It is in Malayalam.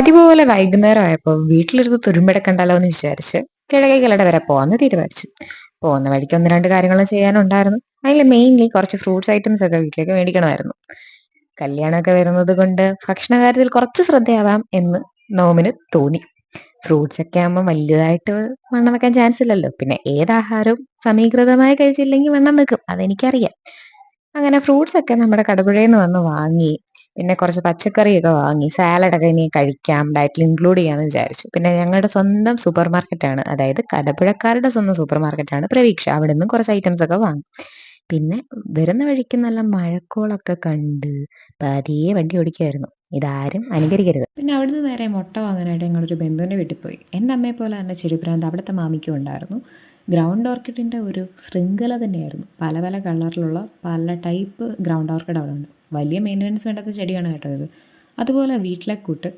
പതിവ് പോലെ വൈകുന്നേരം ആയപ്പോൾ വീട്ടിലിരുന്ന് തുരുമ്പെടുക്കണ്ടല്ലോ എന്ന് വിചാരിച്ച് കിഴക്കേക്കലട വരെ പോവാന്ന് തീരുമാനിച്ചു. പോകുന്ന വഴിക്ക് ഒന്ന് രണ്ട് കാര്യങ്ങൾ ചെയ്യാനുണ്ടായിരുന്നു. അതിൽ മെയിൻലി കുറച്ച് ഫ്രൂട്ട്സ് ഐറ്റംസ് ഒക്കെ വീട്ടിലേക്ക് മേടിക്കണമായിരുന്നു. കല്യാണമൊക്കെ വരുന്നത് കൊണ്ട് ഭക്ഷണ കാര്യത്തിൽ കുറച്ച് ശ്രദ്ധയാവാം എന്ന് നോമിന് തോന്നി. ഫ്രൂട്ട്സ് ഒക്കെ ആകുമ്പോൾ വലുതായിട്ട് വണ്ണം വെക്കാൻ ചാൻസ് ഇല്ലല്ലോ. പിന്നെ ഏതാഹാരവും സമീകൃതമായി കഴിച്ചില്ലെങ്കിൽ വണ്ണം വെക്കും, അതെനിക്കറിയാം. അങ്ങനെ ഫ്രൂട്ട്സ് ഒക്കെ നമ്മുടെ കടപുഴയിൽ നിന്ന് വന്ന് വാങ്ങി. പിന്നെ കുറച്ച് പച്ചക്കറിയൊക്കെ വാങ്ങി. സാലഡൊക്കെ ഇനി കഴിക്കാം, ഡയറ്റിൽ ഇൻക്ലൂഡ് ചെയ്യാമെന്ന് വിചാരിച്ചു. പിന്നെ ഞങ്ങളുടെ സ്വന്തം സൂപ്പർ മാർക്കറ്റാണ്, അതായത് കടപ്പുഴക്കാരുടെ സ്വന്തം സൂപ്പർ മാർക്കറ്റാണ് പ്രവീക്ഷ. അവിടെ നിന്നും കുറച്ച് ഐറ്റംസ് ഒക്കെ വാങ്ങി. പിന്നെ വരുന്ന വഴിക്ക് നല്ല മഴക്കോളൊക്കെ കണ്ട് പതിയെ വണ്ടി ഓടിക്കുമായിരുന്നു. ഇതാരും അനുകരിക്കരുത്. പിന്നെ അവിടുന്ന് നേരെ മുട്ട വാങ്ങാനായിട്ട് ഞങ്ങളൊരു ബന്ധുവിൻ്റെ വീട്ടിൽ പോയി. എൻ്റെ അമ്മയെ പോലെ തന്നെ ചെടിപ്രാന്ത് അവിടുത്തെ മാമിക്കും ഉണ്ടായിരുന്നു. ഗ്രൗണ്ട് ഓർക്കിഡിൻ്റെ ഒരു ശൃംഖല തന്നെയായിരുന്നു. പല പല കളറിലുള്ള പല ടൈപ്പ് ഗ്രൗണ്ട് ഓർക്കിഡ് അവിടെ ഉണ്ട്. വലിയ മെയിൻ്റനൻസ് വേണ്ടാത്ത ചെടിയാണ് കേട്ടോ ഇത്. അതുപോലെ വീട്ടിലെ കൂട്ട്